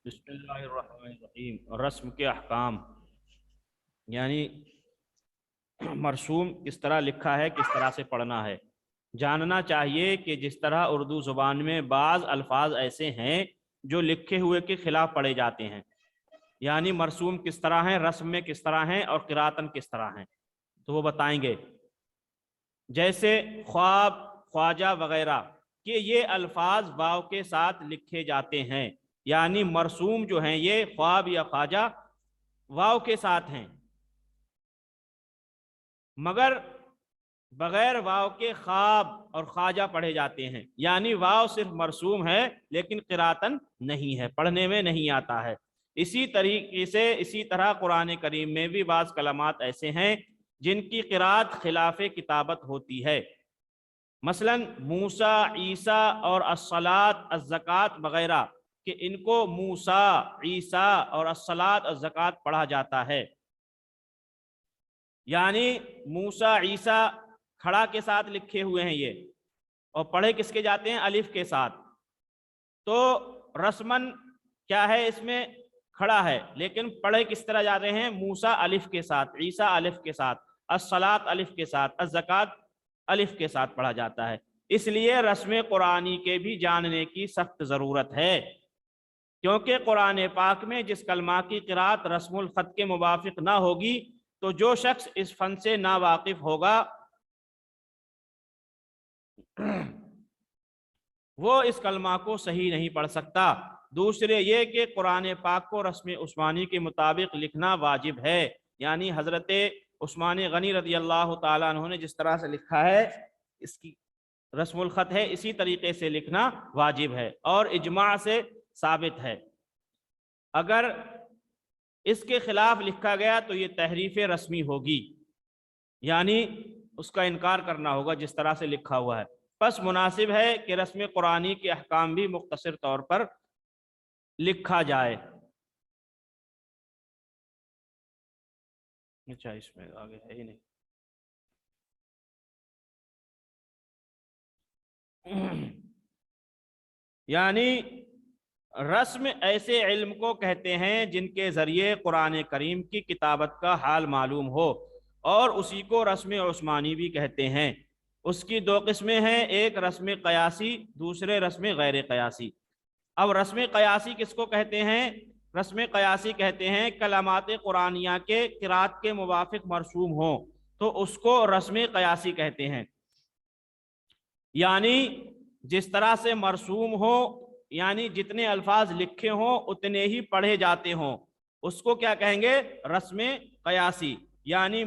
بسم اللہ الرحمن الرحیم۔ رسم کے احکام یعنی مرسوم کس طرح لکھا ہے، کس طرح سے پڑھنا ہے۔ جاننا چاہیے کہ جس طرح اردو زبان میں بعض الفاظ ایسے ہیں جو لکھے ہوئے کے خلاف پڑھے جاتے ہیں، یعنی مرسوم کس طرح ہیں، رسم میں کس طرح ہیں اور قراءتن کس طرح ہیں، تو وہ بتائیں گے۔ جیسے خواب، خواجہ وغیرہ کہ یہ الفاظ واو کے ساتھ لکھے جاتے ہیں، یعنی مرسوم جو ہیں یہ خواب یا خواجہ واو کے ساتھ ہیں، مگر بغیر واو کے خواب اور خواجہ پڑھے جاتے ہیں، یعنی واو صرف مرسوم ہے لیکن قراءتن نہیں ہے، پڑھنے میں نہیں آتا ہے۔ اسی طریقے سے اسی طرح قرآن کریم میں بھی بعض کلمات ایسے ہیں جن کی قراءت خلاف کتابت ہوتی ہے، مثلا موسیٰ، عیسیٰ اور الصلاۃ، الزکوٰۃ وغیرہ، کہ ان کو موسیٰ، عیسیٰ اور الصلاۃ اور زکوٰۃ پڑھا جاتا ہے، یعنی موسیٰ، عیسیٰ کھڑا کے ساتھ لکھے ہوئے ہیں یہ، اور پڑھے کس کے جاتے ہیں؟ الف کے ساتھ۔ تو رسمن کیا ہے؟ اس میں کھڑا ہے لیکن پڑھے کس طرح جاتے ہیں؟ موسیٰ الف کے ساتھ، عیسیٰ الف کے ساتھ، الصلاۃ الف کے ساتھ، الزکوٰۃ الف کے ساتھ پڑھا جاتا ہے۔ اس لیے رسم قرآنی کے بھی جاننے کی سخت ضرورت ہے، کیونکہ قرآن پاک میں جس کلمہ کی قراءت رسم الخط کے موافق نہ ہوگی تو جو شخص اس فن سے ناواقف ہوگا وہ اس کلمہ کو صحیح نہیں پڑھ سکتا۔ دوسرے یہ کہ قرآن پاک کو رسم عثمانی کے مطابق لکھنا واجب ہے، یعنی حضرت عثمان غنی رضی اللہ تعالیٰ عنہ نے جس طرح سے لکھا ہے، اس کی رسم الخط ہے، اسی طریقے سے لکھنا واجب ہے اور اجماع سے ثابت ہے۔ اگر اس کے خلاف لکھا گیا تو یہ تحریف رسمی ہوگی، یعنی اس کا انکار کرنا ہوگا جس طرح سے لکھا ہوا ہے۔ پس مناسب ہے کہ رسم قرآنی کے احکام بھی مختصر طور پر لکھا جائے۔ اچھا، اس میں آگے ہے ہی نہیں۔ یعنی رسم ایسے علم کو کہتے ہیں جن کے ذریعے قرآن کریم کی کتابت کا حال معلوم ہو، اور اسی کو رسم عثمانی بھی کہتے ہیں۔ اس کی دو قسمیں ہیں، ایک رسم قیاسی، دوسرے رسم غیر قیاسی۔ اب رسم قیاسی کس کو کہتے ہیں؟ رسم قیاسی کہتے ہیں کلمات قرآنیہ کے قراءت کے موافق مرسوم ہوں تو اس کو رسم قیاسی کہتے ہیں، یعنی جس طرح سے مرسوم ہو، یعنی جتنے الفاظ لکھے ہوں اتنے ہی پڑھے جاتے ہوں، اس کو کیا کہیں گے؟ رسم قیاسی۔ یعنی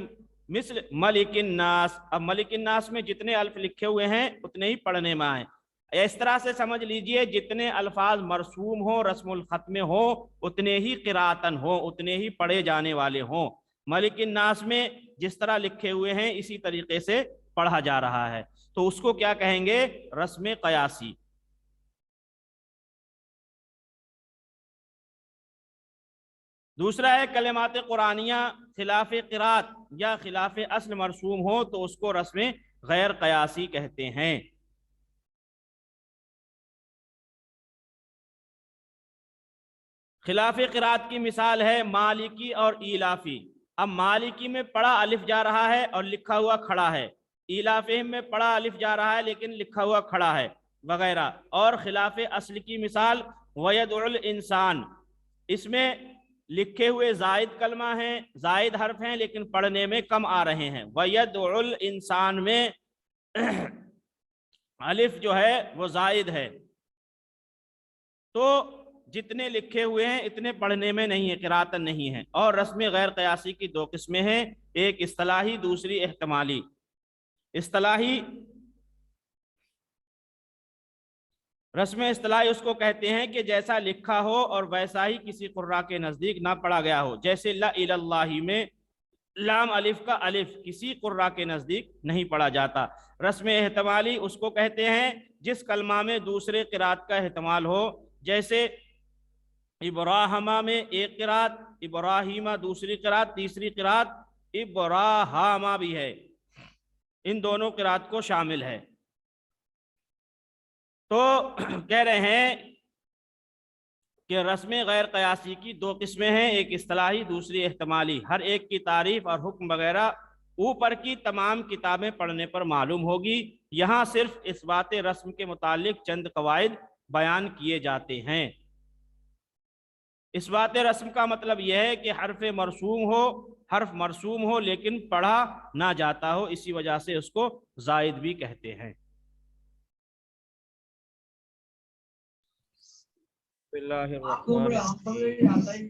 مثل ملک الناس، اب ملک الناس میں جتنے الف لکھے ہوئے ہیں اتنے ہی پڑھنے میں آئیں، اس طرح سے سمجھ لیجئے جتنے الفاظ مرسوم ہوں، رسم الخط میں ہوں، اتنے ہی قراءتن ہوں، اتنے ہی پڑھے جانے والے ہوں۔ ملک الناس میں جس طرح لکھے ہوئے ہیں اسی طریقے سے پڑھا جا رہا ہے، تو اس کو کیا کہیں گے؟ رسم قیاسی۔ دوسرا ہے کلمات قرآنیہ خلاف قراءت یا خلاف اصل مرسوم ہو تو اس کو رسم غیر قیاسی کہتے ہیں۔ خلاف قراءت کی مثال ہے مالکی اور ایلافی۔ اب مالکی میں پڑھا الف جا رہا ہے اور لکھا ہوا کھڑا ہے، ایلافی میں پڑھا الف جا رہا ہے لیکن لکھا ہوا کھڑا ہے وغیرہ۔ اور خلاف اصل کی مثال وَيَدْعُ الْإِنسان، اس میں لکھے ہوئے زائد کلمہ ہیں، زائد حرف ہیں لیکن پڑھنے میں کم آ رہے ہیں۔ وَيَدْعُ الْإِنسان میں الف جو ہے وہ زائد ہے، تو جتنے لکھے ہوئے ہیں اتنے پڑھنے میں نہیں ہے، قراءتن نہیں ہے۔ اور رسم غیر قیاسی کی دو قسمیں ہیں، ایک اصطلاحی، دوسری احتمالی۔ اصطلاحی رسم اصطلاحی اس کو کہتے ہیں کہ جیسا لکھا ہو اور ویسا ہی کسی قرآ کے نزدیک نہ پڑھا گیا ہو، جیسے لا الہ اللہ میں لام الف کا الف کسی قرآ کے نزدیک نہیں پڑھا جاتا۔ رسم احتمالی اس کو کہتے ہیں جس کلمہ میں دوسرے قراءت کا احتمال ہو، جیسے ابراہمہ میں ایک قراءت، ابراہیمہ دوسری قراءت، تیسری قراءت ابراہامہ بھی ہے، ان دونوں قراءت کو شامل ہے۔ تو کہہ رہے ہیں کہ رسم غیر قیاسی کی دو قسمیں ہیں، ایک اصطلاحی دوسری احتمالی۔ ہر ایک کی تعریف اور حکم وغیرہ اوپر کی تمام کتابیں پڑھنے پر معلوم ہوگی، یہاں صرف اثبات رسم کے متعلق چند قواعد بیان کیے جاتے ہیں۔ اثبات رسم کا مطلب یہ ہے کہ حرف مرسوم ہو لیکن پڑھا نہ جاتا ہو، اسی وجہ سے اس کو زائد بھی کہتے ہیں۔ بسم اللہ الرحمن الرحیم۔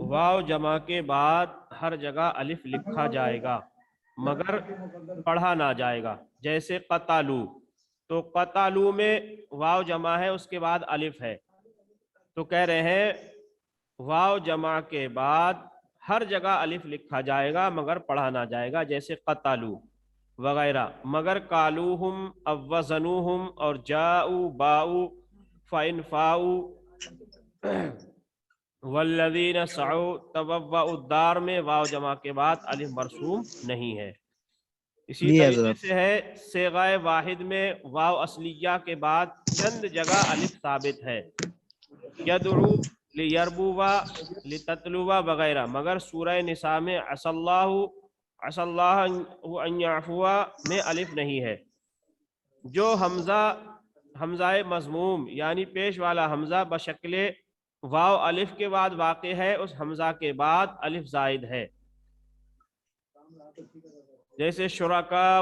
واو جمع کے بعد ہر جگہ الف لکھا جائے گا مگر پڑھا نہ جائے گا، جیسے قتالو، تو قتالو میں واو جمع ہے، اس کے بعد الف ہے، تو کہہ رہے ہیں واو جمع کے بعد ہر جگہ الف لکھا جائے گا مگر پڑھا نہ جائے گا، جیسے قتالو وغیرہ۔ مگر کالوہم اوزنوہم اور جاؤ باؤ فإن فاؤ والذین سعوا تبوأوا الدار میں واو جمع کے بعد الف مرسوم نہیں ہے۔ اسی طریقے سے ہے صیغہ واحد میں واو اصلیہ کے بعد چند جگہ الف ثابت ہے، یدعو لیربوا لتطلوا وغیرہ، مگر سورہ نساء میں عسى اللہ ان یعفو میں الف نہیں ہے۔ جو حمزہ مضموم یعنی پیش والا حمزہ بشکل واو الف کے بعد واقع ہے، اس حمزہ کے بعد الف زائد ہے، جیسے شرکاء،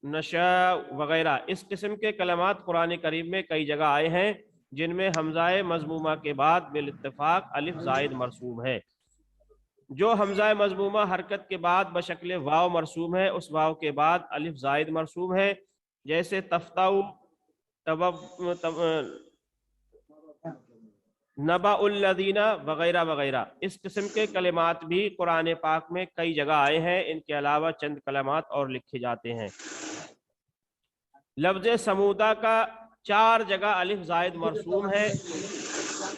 نشاء وغیرہ۔ اس قسم کے کلمات قرآن کریم میں کئی جگہ آئے ہیں جن میں حمزہ مضمومہ کے بعد بالاتفاق الف زائد مرسوم ہے۔ جو حمزہ مضمومہ حرکت کے بعد بشکل واو مرسوم ہے، اس واو کے بعد الف زائد مرسوم ہے، جیسے تفتاؤ، نبأ الذین وغیرہ وغیرہ۔ اس قسم کے کلمات بھی قرآن پاک میں کئی جگہ آئے ہیں، ان کے علاوہ چند کلمات اور لکھے جاتے ہیں۔ لفظ سمودہ کا 4 جگہ الف زائد مرسوم ہے،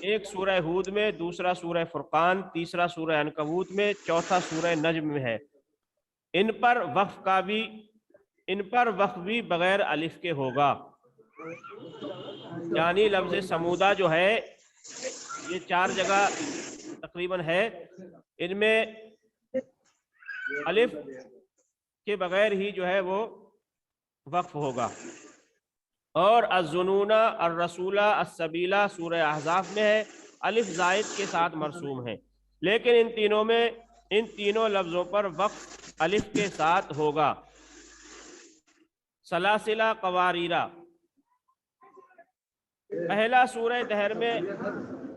ایک سورہ ہود میں، دوسرا سورہ فرقان، تیسرا سورہ عنکبوت میں، چوتھا سورہ نجم میں ہے۔ ان پر وقف بھی بغیر الف کے ہوگا، یعنی لفظ سمودہ جو ہے یہ 4 جگہ تقریباً ہے، ان میں الف کے بغیر ہی جو ہے وہ وقف ہوگا۔ اور الظنون، الرسول، السبیلہ سورہ احزاب میں ہے، الف زائد کے ساتھ مرسوم ہے، لیکن ان تینوں لفظوں پر وقف الف کے ساتھ ہوگا۔ سلاسلہ، قواریرہ، پہلا سورہ دہر میں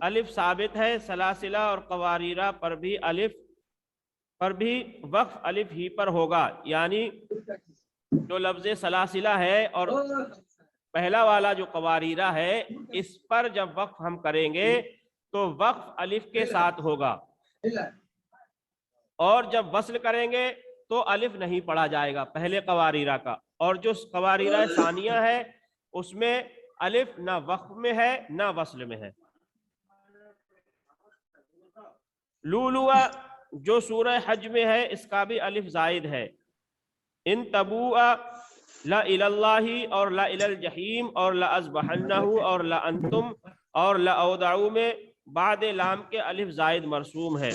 الف ثابت ہے، سلاسلہ اور قواریرہ پر بھی وقف الف ہی پر ہوگا، یعنی جو لفظ سلاسلہ ہے اور پہلا والا جو قواریرہ ہے، اس پر جب وقف ہم کریں گے تو وقف الف کے ساتھ ہوگا، اور جب وصل کریں گے تو الف نہیں پڑھا جائے گا پہلے قواریرہ کا، اور جو قواریرہ ثانیہ ہے اس میں الف نہ وقف میں ہے نہ وصل میں ہے۔ لولوا جو سورہ حج میں ہے، اس کا بھی الف زائد ہے۔ ان تبوء لا الى اللہ اور لا الى الجحیم اور لا ازبحنہ اور لا انتم اور لا اودعو میں بعد لام کے الف زائد مرسوم ہے۔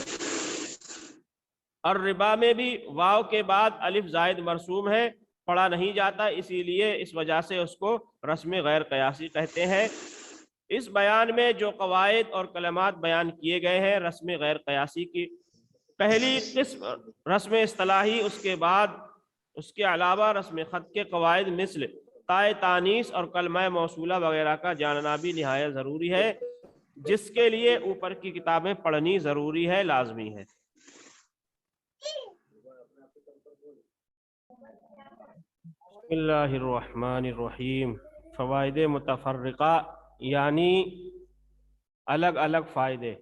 الربا میں بھی واو کے بعد الف زائد مرسوم ہے، پڑھا نہیں جاتا، اسی لیے اس وجہ سے اس کو رسم غیر قیاسی کہتے ہیں۔ اس بیان میں جو قواعد اور کلمات بیان کیے گئے ہیں رسم غیر قیاسی کی، پہلی قسم رسم اصطلاحی، اس کے بعد اس کے علاوہ رسم خط کے قواعد مثل تائے تانیث اور کلمہ موصولہ وغیرہ کا جاننا بھی نہایت ضروری ہے، جس کے لیے اوپر کی کتابیں پڑھنی ضروری ہے، لازمی ہے۔ بسم اللہ الرحمن الرحیم۔ فوائد متفرقہ یعنی الگ الگ فائدے،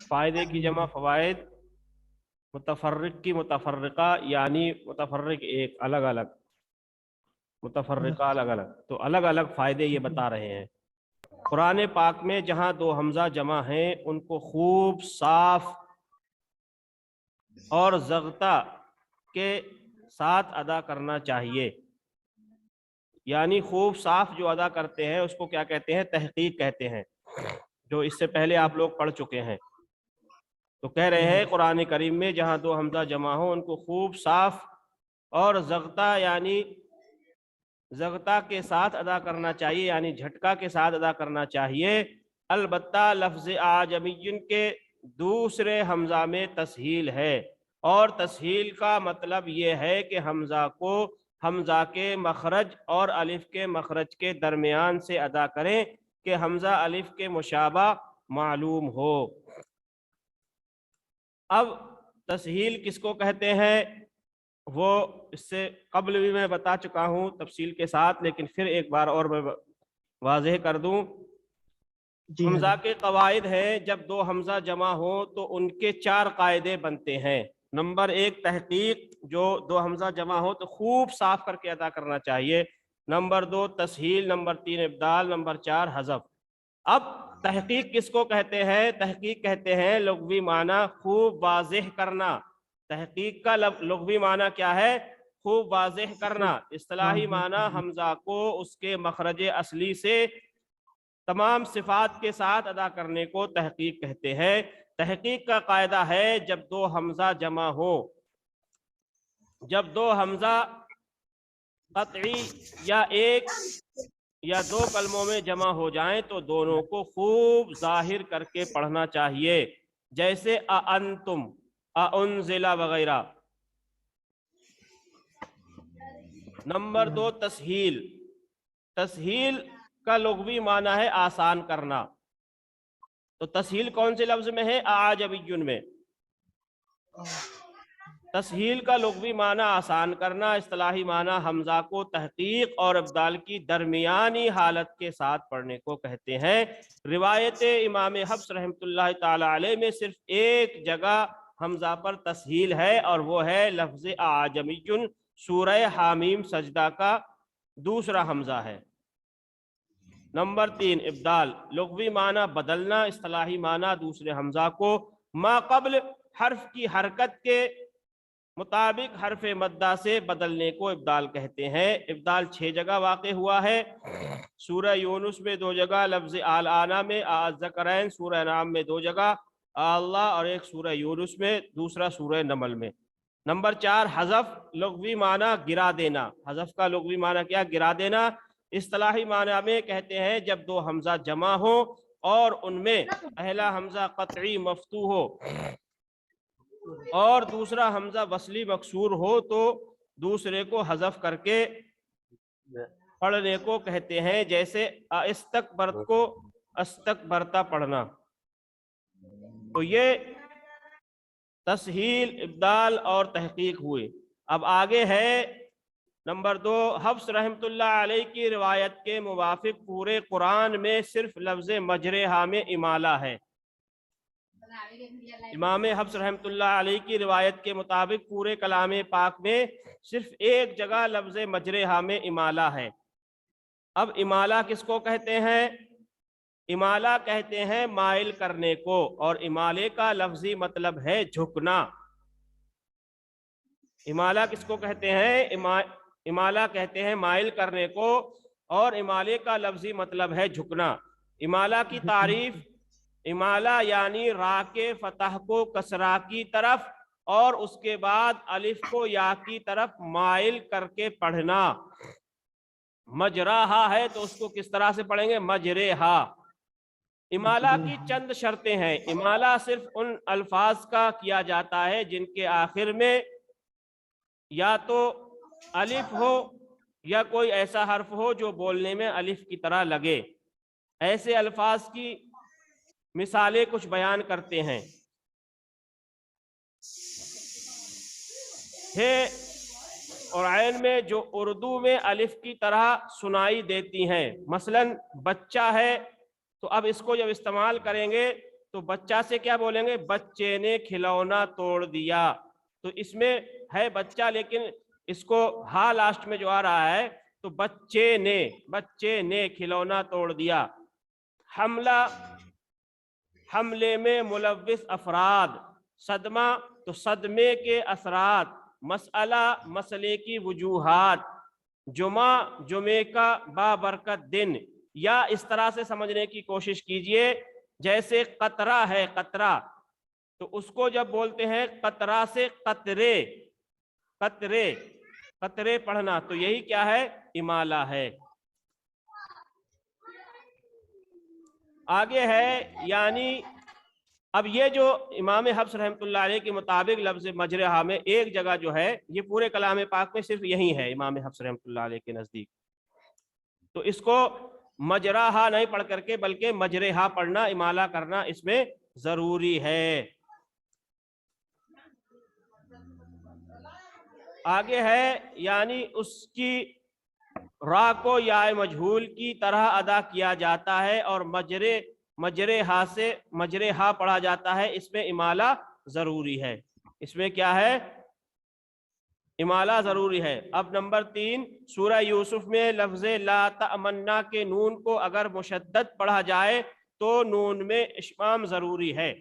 فائدے کی جمع فوائد، متفرق کی متفرقہ یعنی متفرق ایک، الگ الگ، متفرقہ الگ الگ، تو الگ الگ فائدے یہ بتا رہے ہیں۔ قرآن پاک میں جہاں 2 حمزہ جمع ہیں ان کو خوب صاف اور ضبط کے ساتھ ادا کرنا چاہیے، یعنی خوب صاف جو ادا کرتے ہیں اس کو کیا کہتے ہیں؟ تحقیق کہتے ہیں، جو اس سے پہلے آپ لوگ پڑھ چکے ہیں۔ تو کہہ رہے ہیں قرآن کریم میں جہاں دو حمزہ جمع ہو ان کو خوب صاف اور ضغطہ یعنی ضغطہ کے ساتھ ادا کرنا چاہیے، یعنی جھٹکا کے ساتھ ادا کرنا چاہیے۔ البتہ لفظ اعجمی کے دوسرے حمزہ میں تسہیل ہے، اور تسہیل کا مطلب یہ ہے کہ حمزہ کو حمزہ کے مخرج اور الف کے مخرج کے درمیان سے ادا کریں کہ حمزہ الف کے مشابہ معلوم ہو۔ اب تسہیل کس کو کہتے ہیں وہ اس سے قبل بھی میں بتا چکا ہوں تفصیل کے ساتھ، لیکن پھر ایک بار اور میں واضح کر دوں۔ حمزہ کے قواعد ہیں، جب دو حمزہ جمع ہو تو ان کے 4 قاعدے بنتے ہیں۔ نمبر 1 تحقیق، جو دو حمزہ جمع ہو تو خوب صاف کر کے ادا کرنا چاہیے۔ نمبر 2 تسہیل، نمبر 3 ابدال، نمبر 4 حذف۔ اب تحقیق کس کو کہتے ہیں؟ تحقیق کہتے ہیں لغوی معنی خوب واضح کرنا۔ تحقیق کا لغوی معنی کیا ہے؟ خوب واضح کرنا۔ اصطلاحی معنی حمزہ کو اس کے مخرج اصلی سے تمام صفات کے ساتھ ادا کرنے کو تحقیق کہتے ہیں۔ تحقیق کا قاعدہ ہے جب دو حمزہ جمع ہو، جب دو حمزہ قطعی یا ایک یا 2 کلموں میں جمع ہو جائیں تو دونوں کو خوب ظاہر کر کے پڑھنا چاہیے، جیسے اَأَنْتُمْ، اَأُنْزِلَ وغیرہ۔ نمبر 2 تسہیل۔ تسہیل کا لغوی معنی ہے آسان کرنا۔ تو تسہیل کون سے لفظ میں ہے؟ اعجمی میں۔ تسہیل کا لغوی معنی آسان کرنا، اصطلاحی معنی حمزہ کو تحقیق اور ابدال کی درمیانی حالت کے ساتھ پڑھنے کو کہتے ہیں۔ روایت امام حفص رحمۃ اللہ تعالی علیہ میں صرف ایک جگہ حمزہ پر تسہیل ہے، اور وہ ہے لفظ اعجمی، سورہ حامیم سجدہ کا دوسرا حمزہ ہے۔ نمبر 3 ابدال، لغوی معنی بدلنا، اصطلاحی معنی دوسرے حمزہ کو ما قبل حرف کی حرکت کے مطابق حرف مدہ سے بدلنے کو ابدال کہتے ہیں۔ ابدال 6 جگہ واقع ہوا ہے، سورہ یونس میں 2 جگہ، لفظ آلآنا میں، الذکرین سورہ نام میں 2 جگہ، اللہ اور ایک سورہ یونس میں، دوسرا سورہ نمل میں۔ نمبر 4 حذف، لغوی معنی گرا دینا۔ حذف کا لغوی معنی کیا؟ گرا دینا۔ اصطلاحی معنی میں کہتے ہیں جب دو حمزہ جمع ہو اور ان میں پہلا حمزہ قطعی مفتوح ہو اور دوسرا حمزہ وصلی مکسور ہو تو دوسرے کو حذف کر کے پڑھنے کو کہتے ہیں، جیسے استکبرت کو استکبرتا پڑھنا۔ تو یہ تسہیل، ابدال اور تحقیق ہوئے۔ اب آگے ہے نمبر 2 حفص رحمۃ اللہ علیہ کی روایت کے موافق پورے قرآن میں صرف لفظ مجرحہ میں امالہ ہے۔ امام حفص رحمۃ اللہ علیہ کی روایت کے مطابق پورے کلام پاک میں صرف ایک جگہ لفظ مجرحہ میں امالہ ہے۔ اب امالہ کس کو کہتے ہیں؟ امالہ کہتے ہیں مائل کرنے کو، اور امالے کا لفظی مطلب ہے جھکنا۔ امالہ کس کو کہتے ہیں؟ امالہ کہتے ہیں مائل کرنے کو، اور امالے کا لفظی مطلب ہے جھکنا۔ امالہ کی تعریف، امالہ یعنی را کے فتح کو کسرہ کی طرف اور اس کے بعد الف کو یا کی طرف مائل کر کے پڑھنا۔ مجراہا ہے تو اس کو کس طرح سے پڑھیں گے؟ مجرحا۔ امالہ کی چند شرطیں ہیں۔ امالہ صرف ان الفاظ کا کیا جاتا ہے جن کے آخر میں یا تو الف ہو یا کوئی ایسا حرف ہو جو بولنے میں الف کی طرح لگے۔ ایسے الفاظ کی مثالیں کچھ بیان کرتے ہیں۔ ہے اور عین میں جو اردو میں الف کی طرح سنائی دیتی ہیں، مثلا بچہ ہے تو اب اس کو جب استعمال کریں گے تو بچہ سے کیا بولیں گے؟ بچے نے کھلونا توڑ دیا۔ تو اس میں ہے بچہ لیکن اس کو ہا لاسٹ میں جو آ رہا ہے تو بچے نے کھلونا توڑ دیا۔ حملہ، حملے میں ملوث افراد۔ صدمہ تو صدمے کے اثرات۔ مسئلہ، مسئلے کی وجوہات۔ جمعہ جمعے کا بابرکت دن، یا اس طرح سے سمجھنے کی کوشش کیجئے جیسے قطرہ ہے، قطرہ، تو اس کو جب بولتے ہیں قطرہ سے قطرے، قطرے قطرے پڑھنا، تو یہی کیا ہے؟ امالہ ہے۔ آگے ہے یعنی اب یہ جو امام حفص رحمۃ اللہ علیہ کے مطابق لفظ مجرحہ میں ایک جگہ جو ہے، یہ پورے کلام پاک میں صرف یہی ہے امام حفص رحمۃ اللہ علیہ کے نزدیک، تو اس کو مجرحہ نہیں پڑھ کر کے بلکہ مجرحہ پڑھنا، امالہ کرنا اس میں ضروری ہے۔ آگے ہے یعنی اس کی را کو یا مجہول کی طرح ادا کیا جاتا ہے اور مجرحہ سے مجرحہ پڑھا جاتا ہے، اس میں امالہ ضروری ہے، اس میں کیا ہے؟ امالہ ضروری ہے۔ اب نمبر 3، سورہ یوسف میں لفظ لا تأمنا کے نون کو اگر مشدد پڑھا جائے تو نون میں اشمام ضروری ہے۔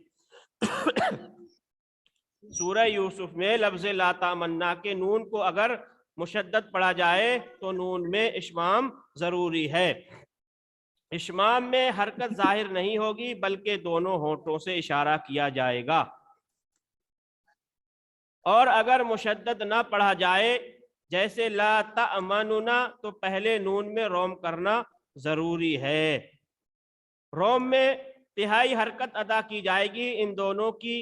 سورہ یوسف میں لفظ لا تأمنا کے نون کو اگر مشدد پڑھا جائے تو نون میں اشمام ضروری ہے۔ اشمام میں حرکت ظاہر نہیں ہوگی بلکہ دونوں ہونٹوں سے اشارہ کیا جائے گا، اور اگر مشدد نہ پڑھا جائے جیسے لا تأمننا تو پہلے نون میں روم کرنا ضروری ہے۔ روم میں تہائی حرکت ادا کی جائے گی، ان دونوں کی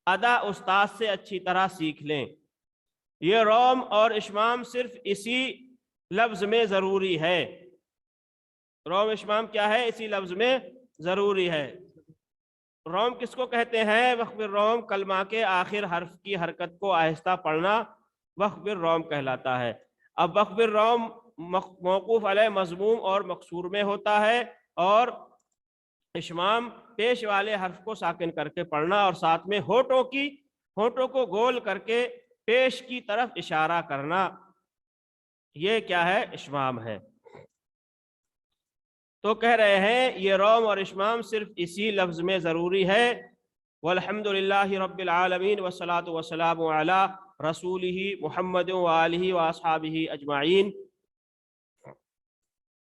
ادا استاد سے اچھی طرح سیکھ لیں۔ یہ روم اور اشمام صرف اسی لفظ میں ضروری ہے، روم اشمام کیا ہے؟ اسی لفظ میں ضروری ہے۔ روم کس کو کہتے ہیں؟ وقف الروم کلمہ کے آخر حرف کی حرکت کو آہستہ پڑھنا وقف الروم کہلاتا ہے۔ اب وقف الروم موقوف علیہ مضموم اور مقصور میں ہوتا ہے، اور اشمام پیش والے حرف کو ساکن کر کے پڑھنا اور ساتھ میں ہونٹوں کو گول کر کے پیش کی طرف اشارہ کرنا، یہ کیا ہے؟ اشمام ہے۔ تو کہہ رہے ہیں یہ روم اور اشمام صرف اسی لفظ میں ضروری ہے۔ والحمدللہ رب العالمین والصلاة والسلام علی رسولہ محمد وآلہ واصحابہ اجمعین۔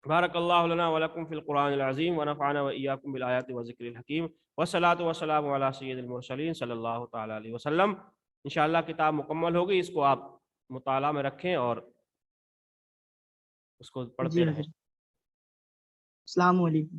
بارک اللہ لنا ولکم فی القرآن العظیم ونفعنا وإیاکم بالآیات والذکر الحکیم، والصلاة والسلام علی سید المرسلین صلی اللہ تعالی علیہ وسلم۔ انشاءاللہ کتاب مکمل ہوگی، اس کو آپ مطالعہ میں رکھیں اور اس کو پڑھتے رہیں۔ السلام علیکم۔